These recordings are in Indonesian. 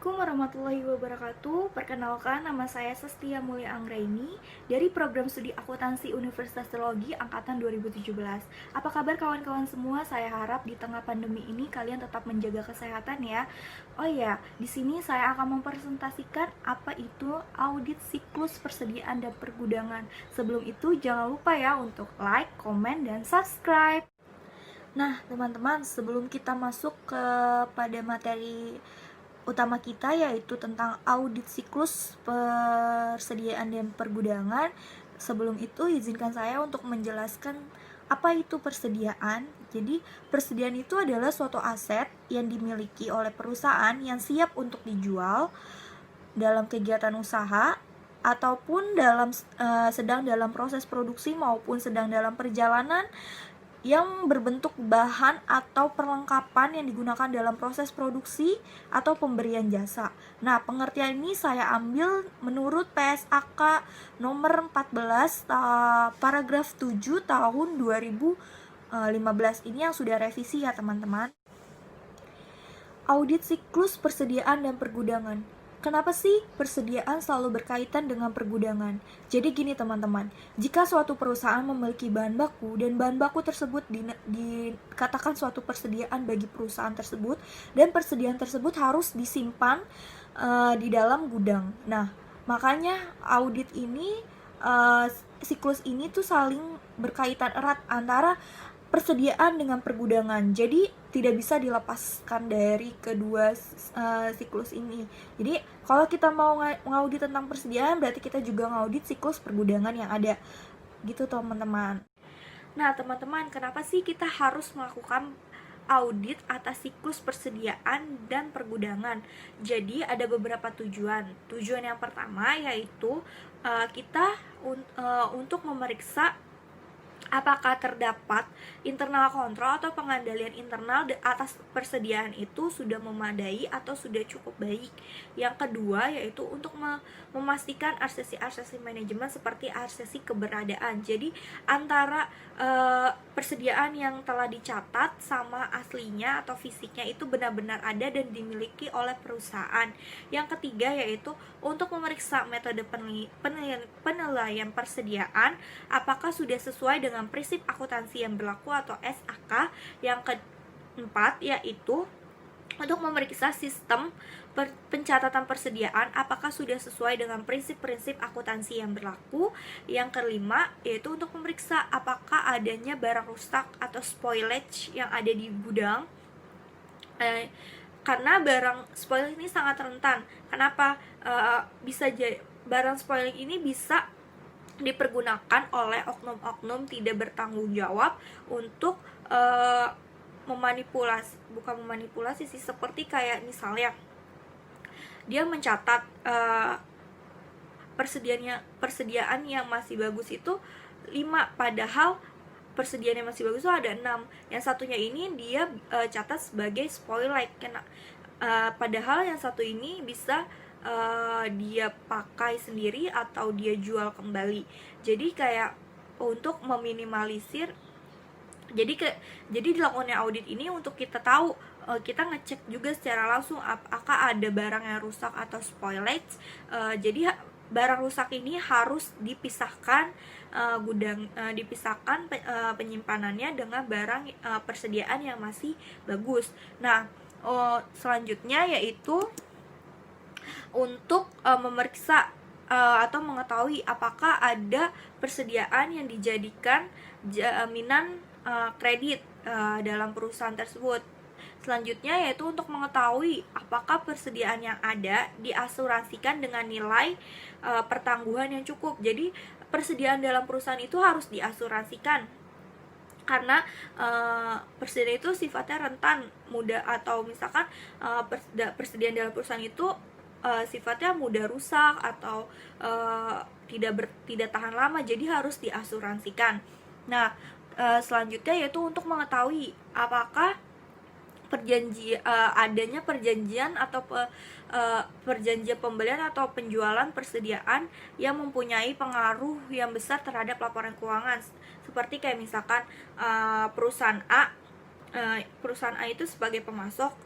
Assalamualaikum warahmatullahi wabarakatuh. Perkenalkan, nama saya Sestia Mulia Anggraini dari Program Studi Akuntansi Universitas Teologi Angkatan 2017. Apa kabar kawan-kawan semua? Saya harap di tengah pandemi ini kalian tetap menjaga kesehatan ya. Oh iya, di sini saya akan mempresentasikan apa itu audit siklus persediaan dan pergudangan. Sebelum itu jangan lupa ya untuk like, komen, dan subscribe. Nah, teman-teman, sebelum kita masuk pada materi utama kita yaitu tentang audit siklus persediaan dan pergudangan. Sebelum itu izinkan saya untuk menjelaskan apa itu persediaan. Jadi, persediaan itu adalah suatu aset yang dimiliki oleh perusahaan yang siap untuk dijual dalam kegiatan usaha ataupun sedang dalam proses produksi maupun sedang dalam perjalanan yang berbentuk bahan atau perlengkapan yang digunakan dalam proses produksi atau pemberian jasa. Nah, pengertian ini saya ambil menurut PSAK nomor 14 paragraf 7 tahun 2015 ini yang sudah revisi ya teman-teman. Audit siklus persediaan dan pergudangan. Kenapa sih persediaan selalu berkaitan dengan pergudangan? Jadi gini teman-teman, jika suatu perusahaan memiliki bahan baku dan bahan baku tersebut dikatakan suatu persediaan bagi perusahaan tersebut, dan persediaan tersebut harus disimpan di dalam gudang. Nah, makanya audit ini, siklus ini tuh saling berkaitan erat antara persediaan dengan pergudangan. Jadi tidak bisa dilepaskan dari kedua siklus ini. Jadi kalau kita mau ngaudit tentang persediaan, berarti kita juga ngaudit siklus pergudangan yang ada. Gitu teman-teman. Nah teman-teman, kenapa sih kita harus melakukan audit atas siklus persediaan dan pergudangan? Jadi ada beberapa tujuan. Tujuan yang pertama yaitu kita untuk memeriksa apakah terdapat internal kontrol atau pengendalian internal atas persediaan itu sudah memadai atau sudah cukup baik. Yang kedua yaitu untuk memastikan aksesi manajemen seperti aksesi keberadaan. Jadi antara persediaan yang telah dicatat sama aslinya atau fisiknya itu benar-benar ada dan dimiliki oleh perusahaan. Yang ketiga yaitu untuk memeriksa metode penilaian persediaan apakah sudah sesuai dengan prinsip akuntansi yang berlaku atau SAK. Yang keempat yaitu untuk memeriksa sistem pencatatan persediaan apakah sudah sesuai dengan prinsip-prinsip akuntansi yang berlaku. Yang kelima yaitu untuk memeriksa apakah adanya barang rusak atau spoilage yang ada di gudang. Karena barang spoilage ini sangat rentan. Kenapa? Barang spoilage ini bisa dipergunakan oleh oknum-oknum tidak bertanggung jawab untuk memanipulasi sih, seperti kayak misalnya dia mencatat persediaan yang masih bagus itu 5, padahal persediaan yang masih bagus itu ada 6. Yang satunya ini dia catat sebagai spoilage, padahal yang satu ini bisa dia pakai sendiri atau dia jual kembali. Jadi kayak untuk meminimalisir, jadi dilakukannya audit ini untuk kita tahu, kita ngecek juga secara langsung apakah ada barang yang rusak atau spoilage. Jadi barang rusak ini harus dipisahkan penyimpanannya dengan barang persediaan yang masih bagus. Nah, selanjutnya yaitu untuk memeriksa atau mengetahui apakah ada persediaan yang dijadikan jaminan kredit dalam perusahaan tersebut. Selanjutnya yaitu untuk mengetahui apakah persediaan yang ada diasuransikan dengan nilai pertangguhan yang cukup. Jadi persediaan dalam perusahaan itu harus diasuransikan karena persediaan itu sifatnya rentan, mudah, atau misalkan persediaan dalam perusahaan itu sifatnya mudah rusak atau tidak tahan lama, jadi harus diasuransikan. Nah, selanjutnya yaitu untuk mengetahui apakah adanya perjanjian atau perjanjian pembelian atau penjualan persediaan yang mempunyai pengaruh yang besar terhadap laporan keuangan. Seperti kayak misalkan perusahaan A itu sebagai pemasok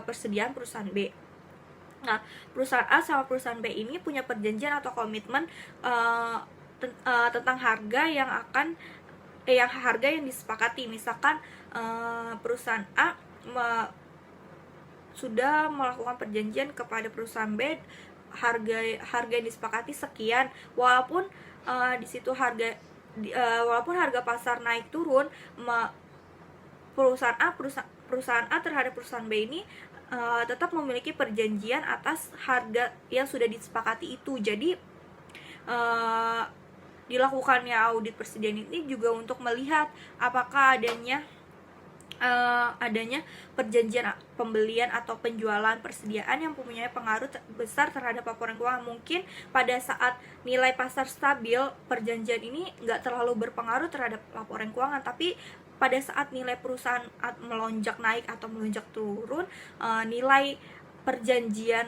persediaan perusahaan B. Nah, perusahaan A sama perusahaan B ini punya perjanjian atau komitmen tentang harga yang yang disepakati. Misalkan perusahaan A sudah melakukan perjanjian kepada perusahaan B, harga yang disepakati sekian, walaupun di situ walaupun harga pasar naik turun, perusahaan A terhadap perusahaan B ini tetap memiliki perjanjian atas harga yang sudah disepakati itu. Jadi dilakukannya audit persediaan ini juga untuk melihat apakah adanya perjanjian pembelian atau penjualan persediaan yang mempunyai pengaruh besar terhadap laporan keuangan. Mungkin pada saat nilai pasar stabil, perjanjian ini nggak terlalu berpengaruh terhadap laporan keuangan, tapi pada saat nilai perusahaan melonjak naik atau melonjak turun, nilai perjanjian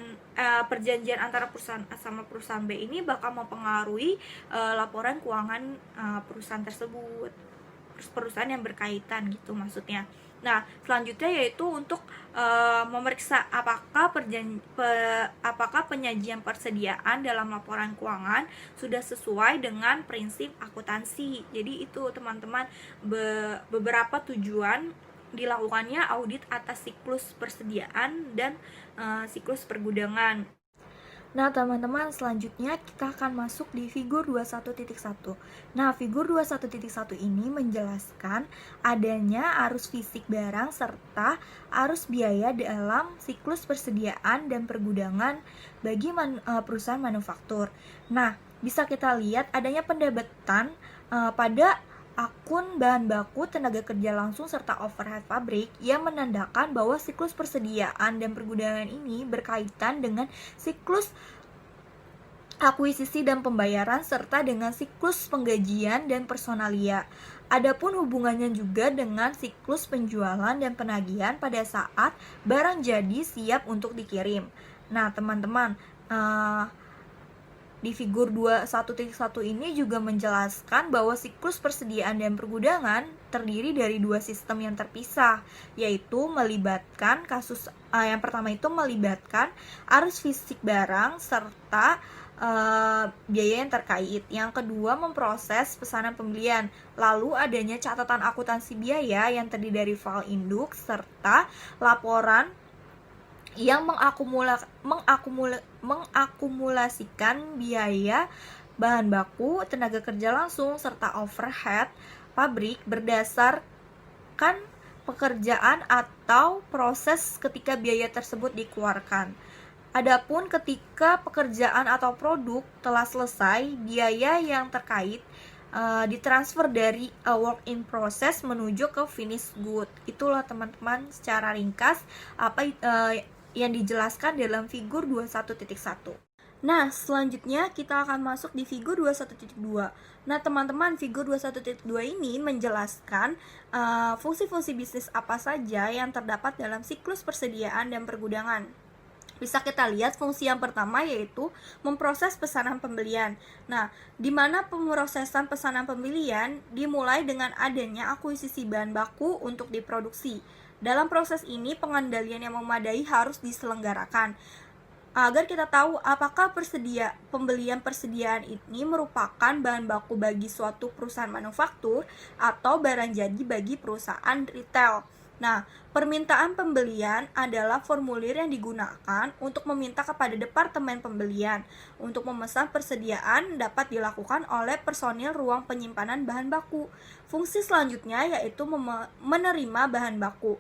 antara perusahaan A sama perusahaan B ini bakal mempengaruhi laporan keuangan perusahaan tersebut, perusahaan yang berkaitan gitu maksudnya. Nah, selanjutnya yaitu untuk memeriksa apakah penyajian persediaan dalam laporan keuangan sudah sesuai dengan prinsip akuntansi. Jadi itu teman-teman beberapa tujuan dilakukannya audit atas siklus persediaan dan siklus pergudangan. Nah, teman-teman, selanjutnya kita akan masuk di figur 21.1. Nah, figur 21.1 ini menjelaskan adanya arus fisik barang serta arus biaya dalam siklus persediaan dan pergudangan bagi perusahaan manufaktur. Nah, bisa kita lihat adanya pendebatan pada akun bahan baku, tenaga kerja langsung, serta overhead pabrik yang menandakan bahwa siklus persediaan dan pergudangan ini berkaitan dengan siklus akuisisi dan pembayaran serta dengan siklus penggajian dan personalia. Adapun hubungannya juga dengan siklus penjualan dan penagihan pada saat barang jadi siap untuk dikirim. Nah, teman-teman, di figur 21.1 ini juga menjelaskan bahwa siklus persediaan dan pergudangan terdiri dari dua sistem yang terpisah, yaitu melibatkan yang pertama itu melibatkan arus fisik barang serta biaya yang terkait. Yang kedua, memproses pesanan pembelian. Lalu adanya catatan akuntansi biaya yang terdiri dari file induk serta laporan yang mengakumulasikan biaya bahan baku, tenaga kerja langsung, serta overhead pabrik berdasarkan pekerjaan atau proses ketika biaya tersebut dikeluarkan. Adapun ketika pekerjaan atau produk telah selesai, biaya yang terkait ditransfer dari work in process menuju ke finished good. Itulah teman-teman secara ringkas apa yang dijelaskan dalam figur 21.1. Nah, selanjutnya kita akan masuk di figur 21.2. Nah, teman-teman, figur 21.2 ini menjelaskan fungsi-fungsi bisnis apa saja yang terdapat dalam siklus persediaan dan pergudangan. Bisa kita lihat fungsi yang pertama yaitu memproses pesanan pembelian. Nah, di mana pemrosesan pesanan pembelian dimulai dengan adanya akuisisi bahan baku untuk diproduksi. Dalam proses ini, pengendalian yang memadai harus diselenggarakan agar kita tahu apakah pembelian persediaan ini merupakan bahan baku bagi suatu perusahaan manufaktur atau barang jadi bagi perusahaan retail. Nah, permintaan pembelian adalah formulir yang digunakan untuk meminta kepada Departemen Pembelian untuk memesan persediaan dapat dilakukan oleh personil ruang penyimpanan bahan baku. Fungsi selanjutnya yaitu menerima bahan baku.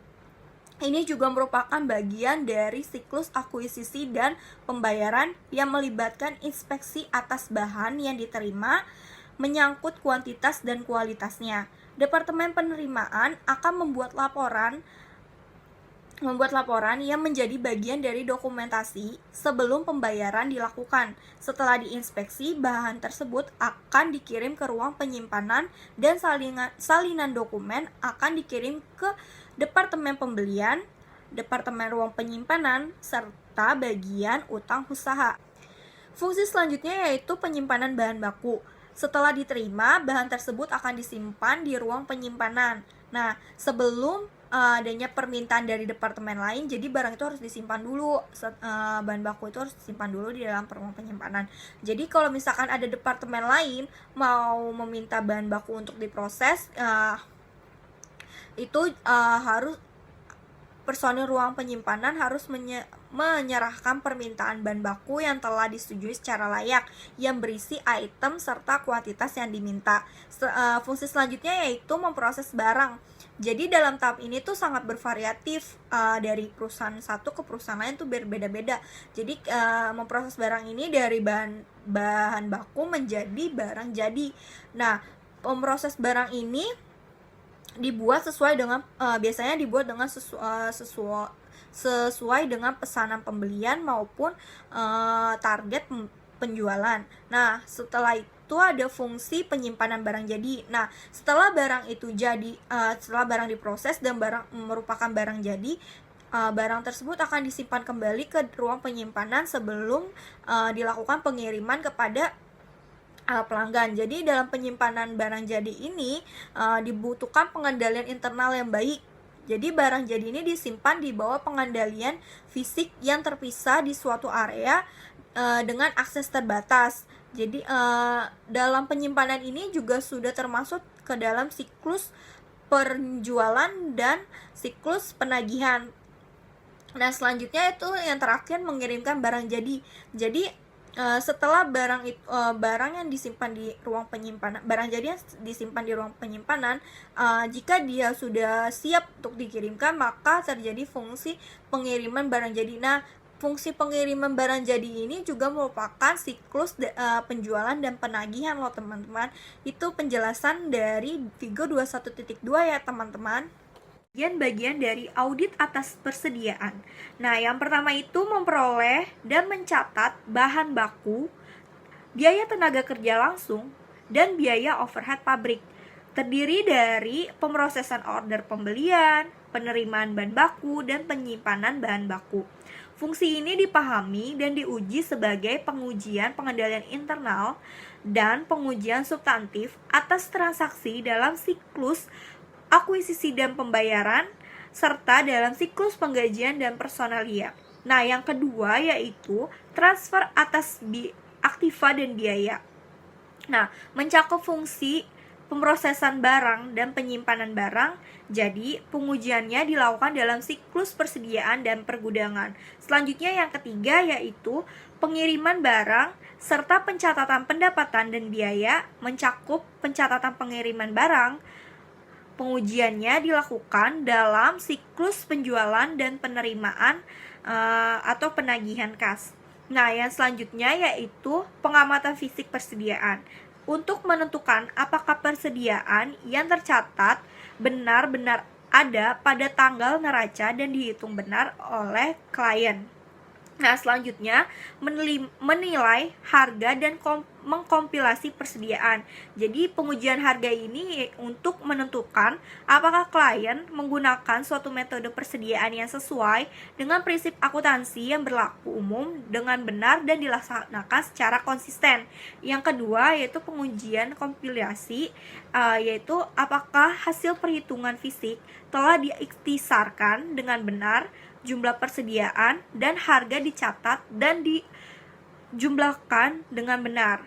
Ini juga merupakan bagian dari siklus akuisisi dan pembayaran yang melibatkan inspeksi atas bahan yang diterima, menyangkut kuantitas dan kualitasnya. Departemen penerimaan akan membuat laporan yang menjadi bagian dari dokumentasi sebelum pembayaran dilakukan. Setelah diinspeksi, bahan tersebut akan dikirim ke ruang penyimpanan dan salinan dokumen akan dikirim ke Departemen Pembelian, Departemen Ruang Penyimpanan, serta bagian utang usaha. Fungsi selanjutnya yaitu penyimpanan bahan baku. Setelah diterima, bahan tersebut akan disimpan di ruang penyimpanan. Nah, sebelum adanya permintaan dari departemen lain, jadi barang itu harus disimpan dulu, bahan baku itu harus disimpan dulu di dalam ruang penyimpanan. Jadi kalau misalkan ada departemen lain mau meminta bahan baku untuk diproses, itu harus personil ruang penyimpanan harus menyerahkan permintaan bahan baku yang telah disetujui secara layak, yang berisi item serta kuantitas yang diminta. Fungsi selanjutnya yaitu memproses barang. Jadi dalam tahap ini tuh sangat bervariatif, dari perusahaan satu ke perusahaan lain tuh berbeda-beda. Jadi memproses barang ini dari bahan baku menjadi barang jadi. Nah, memproses barang ini dibuat sesuai dengan biasanya dibuat dengan sesuai dengan pesanan pembelian maupun target penjualan. Nah, setelah itu ada fungsi penyimpanan barang jadi. Nah, setelah barang itu jadi, setelah barang diproses dan barang merupakan barang jadi, barang tersebut akan disimpan kembali ke ruang penyimpanan sebelum dilakukan pengiriman kepada pelanggan. Jadi dalam penyimpanan barang jadi ini dibutuhkan pengendalian internal yang baik. Jadi barang jadi ini disimpan di bawah pengendalian fisik yang terpisah di suatu area dengan akses terbatas. Jadi dalam penyimpanan ini juga sudah termasuk ke dalam siklus penjualan dan siklus penagihan. Nah, selanjutnya itu yang terakhir mengirimkan barang jadi. Jadi setelah barang yang disimpan di ruang penyimpanan, barang jadi yang disimpan di ruang penyimpanan, jika dia sudah siap untuk dikirimkan, maka terjadi fungsi pengiriman barang jadi. Nah, fungsi pengiriman barang jadi ini juga merupakan siklus penjualan dan penagihan loh teman-teman. Itu penjelasan dari Vigo 21.2 ya teman-teman. Bagian dari audit atas persediaan. Nah, yang pertama itu memperoleh dan mencatat bahan baku, biaya tenaga kerja langsung, dan biaya overhead pabrik. Terdiri dari pemrosesan order pembelian, penerimaan bahan baku, dan penyimpanan bahan baku. Fungsi ini dipahami dan diuji sebagai pengujian pengendalian internal dan pengujian substantif atas transaksi dalam siklus akuisisi dan pembayaran, serta dalam siklus penggajian dan personalia. Nah, yang kedua yaitu transfer atas aktiva dan biaya. Nah, mencakup fungsi pemrosesan barang dan penyimpanan barang, jadi pengujiannya dilakukan dalam siklus persediaan dan pergudangan. Selanjutnya yang ketiga yaitu pengiriman barang serta pencatatan pendapatan dan biaya, mencakup pencatatan pengiriman barang. Pengujiannya dilakukan dalam siklus penjualan dan penerimaan atau penagihan kas. Nah, yang selanjutnya yaitu pengamatan fisik persediaan. Untuk menentukan apakah persediaan yang tercatat benar-benar ada pada tanggal neraca dan dihitung benar oleh klien. Nah, selanjutnya menilai harga dan mengkompilasi persediaan. Jadi pengujian harga ini untuk menentukan apakah klien menggunakan suatu metode persediaan yang sesuai dengan prinsip akuntansi yang berlaku umum dengan benar dan dilaksanakan secara konsisten. Yang kedua yaitu pengujian kompilasi, yaitu apakah hasil perhitungan fisik telah diikhtisarkan dengan benar, jumlah persediaan dan harga dicatat dan dijumlahkan dengan benar.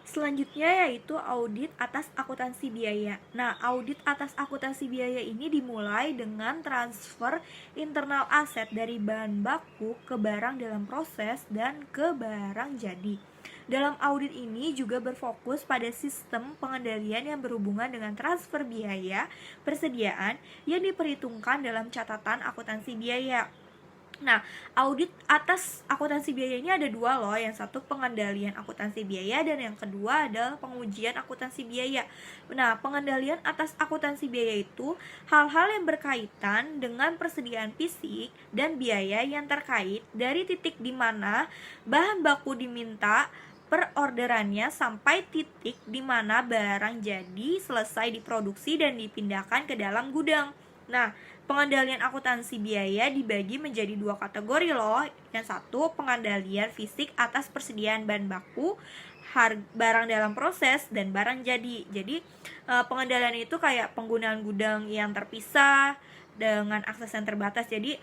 Selanjutnya yaitu audit atas akuntansi biaya. Nah, audit atas akuntansi biaya ini dimulai dengan transfer internal aset dari bahan baku ke barang dalam proses dan ke barang jadi. Dalam audit ini juga berfokus pada sistem pengendalian yang berhubungan dengan transfer biaya persediaan yang diperhitungkan dalam catatan akuntansi biaya. Nah, audit atas akuntansi biaya ini ada dua loh. Yang satu pengendalian akuntansi biaya dan yang kedua adalah pengujian akuntansi biaya. Nah, pengendalian atas akuntansi biaya itu hal-hal yang berkaitan dengan persediaan fisik dan biaya yang terkait dari titik di mana bahan baku diminta per orderannya sampai titik di mana barang jadi selesai diproduksi dan dipindahkan ke dalam gudang. Nah, pengendalian akuntansi biaya dibagi menjadi dua kategori loh. Yang satu, pengendalian fisik atas persediaan bahan baku barang dalam proses dan barang jadi. Jadi pengendalian itu kayak penggunaan gudang yang terpisah dengan akses yang terbatas. Jadi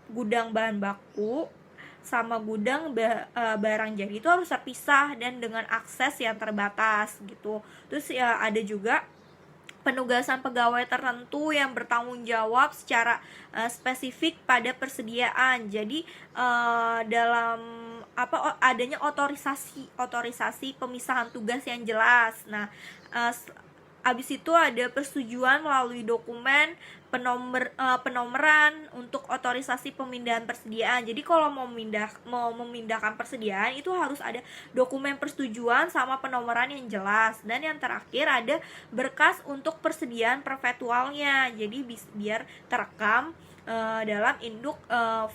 gudang bahan baku sama gudang barang jadi itu harus terpisah dan dengan akses yang terbatas gitu. Terus ya ada juga penugasan pegawai tertentu yang bertanggung jawab secara spesifik pada persediaan. Jadi dalam adanya otorisasi pemisahan tugas yang jelas. Nah, abis itu ada persetujuan melalui dokumen penomoran untuk otorisasi pemindahan persediaan. Jadi kalau mau memindahkan persediaan itu harus ada dokumen persetujuan sama penomoran yang jelas. Dan yang terakhir ada berkas untuk persediaan perpetualnya. Jadi biar terekam dalam induk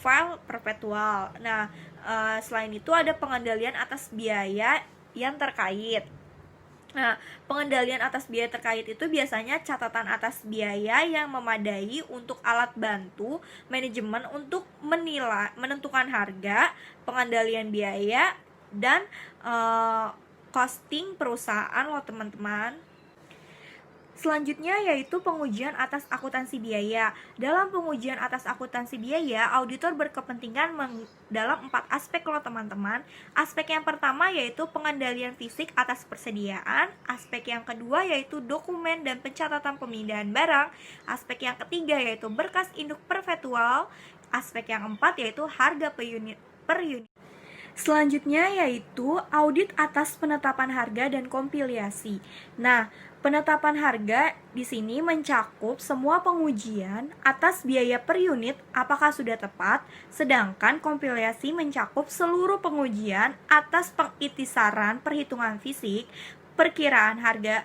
file perpetual. Nah, selain itu ada pengendalian atas biaya yang terkait. Nah, pengendalian atas biaya terkait itu biasanya catatan atas biaya yang memadai untuk alat bantu manajemen untuk menentukan harga, pengendalian biaya, dan costing perusahaan loh teman-teman. Selanjutnya yaitu pengujian atas akuntansi biaya. Dalam pengujian atas akuntansi biaya, auditor berkepentingan dalam 4 aspek loh teman-teman. Aspek yang pertama yaitu pengendalian fisik atas persediaan. Aspek yang kedua yaitu dokumen dan pencatatan pemindahan barang. Aspek yang ketiga yaitu berkas induk perpetual. Aspek yang keempat yaitu harga per unit. Selanjutnya yaitu audit atas penetapan harga dan kompiliasi. Nah, penetapan harga di sini mencakup semua pengujian atas biaya per unit apakah sudah tepat, sedangkan kompiliasi mencakup seluruh pengujian atas pengiktisaran perhitungan fisik, perkiraan harga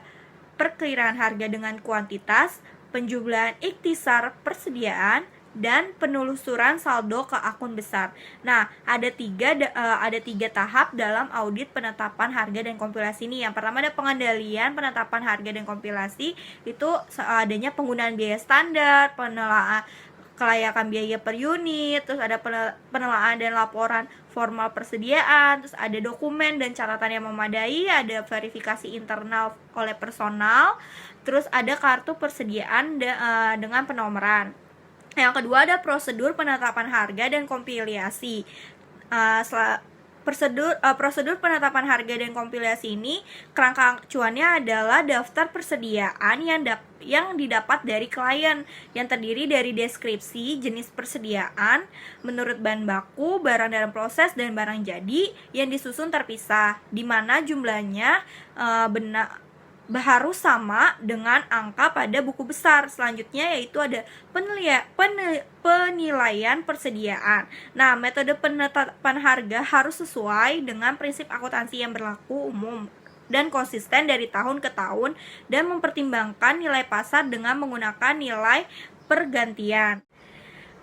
dengan kuantitas, penjumlahan iktisar persediaan, dan penelusuran saldo ke akun besar. Nah, ada tiga tahap dalam audit penetapan harga dan kompilasi ini. Yang pertama ada pengendalian penetapan harga dan kompilasi, itu adanya penggunaan biaya standar, penelaah kelayakan biaya per unit, terus ada penelaah dan laporan formal persediaan, terus ada dokumen dan catatan yang memadai, ada verifikasi internal oleh personal, terus ada kartu persediaan dengan penomoran. Yang kedua ada prosedur penetapan harga dan kompiliasi. Prosedur penetapan harga dan kompiliasi ini kerangka acuannya adalah daftar persediaan yang didapat dari klien yang terdiri dari deskripsi jenis persediaan menurut bahan baku, barang dalam proses, dan barang jadi yang disusun terpisah, di mana jumlahnya harus sama dengan angka pada buku besar. Selanjutnya yaitu ada penilaian persediaan. Nah, metode penetapan harga harus sesuai dengan prinsip akuntansi yang berlaku umum dan konsisten dari tahun ke tahun dan mempertimbangkan nilai pasar dengan menggunakan nilai pergantian.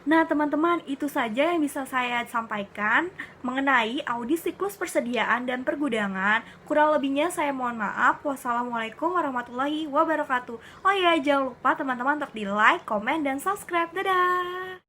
Nah teman-teman, itu saja yang bisa saya sampaikan mengenai audit siklus persediaan dan pergudangan. Kurang lebihnya saya mohon maaf. Wassalamualaikum warahmatullahi wabarakatuh. Oh ya, jangan lupa teman-teman untuk di like, komen, dan subscribe. Dadah!